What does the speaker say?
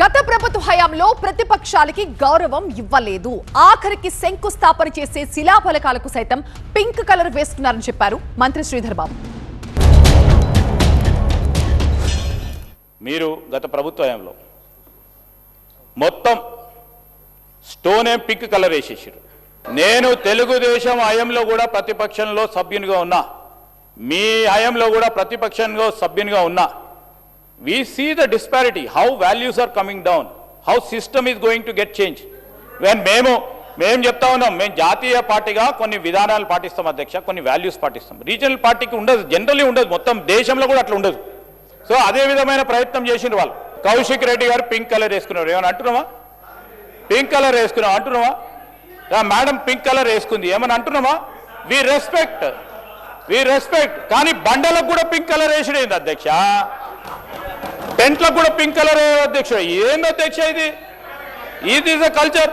గత ప్రభుత్వ హయాంలో ప్రతిపక్షాలకి గౌరవం ఇవ్వలేదు. ఆఖరికి శంకుస్థాపన చేసే శిలాఫలకాలకు సైతం పింక్ కలర్ వేస్తున్నారని చెప్పారు మంత్రి శ్రీధర్ బాబు. మీరు గత ప్రభుత్వ హయాంలో మొత్తం స్టోనే పింక్ కలర్ వేసేసారు. నేను తెలుగుదేశం హయాంలో కూడా ప్రతిపక్షంలో సభ్యునిగా ఉన్నా, మీ హయాంలో కూడా ప్రతిపక్షంలో సభ్యునిగా ఉన్నా. We see the disparity, how values are coming down, how system is going to get changed. When మేము చెప్తా ఉన్నాం, మేము జాతీయ పార్టీగా కొన్ని విధానాలు పాటిస్తాం అధ్యక్ష, కొన్ని వాల్యూస్ పాటిస్తాం. రీజనల్ పార్టీకి ఉండదు, జనరల్లీ ఉండదు, మొత్తం దేశంలో కూడా అట్లా ఉండదు. సో అదే విధమైన ప్రయత్నం చేసిన వాళ్ళు. కౌశిక్ రెడ్డి గారు పింక్ కలర్ వేసుకున్నారు, ఏమని అంటున్నావా? పింక్ కలర్ వేసుకున్నాం అంటున్నావా? మేడం పింక్ కలర్ వేసుకుంది ఏమని అంటున్నావా? We respect. కానీ బండలకు కూడా పింక్ కలర్ వేసిడేంది అధ్యక్ష, టెంట్లకు కూడా పింక్ కలర్ అధ్యక్ష. ఏంది అధ్యక్ష ఇది? Is a culture.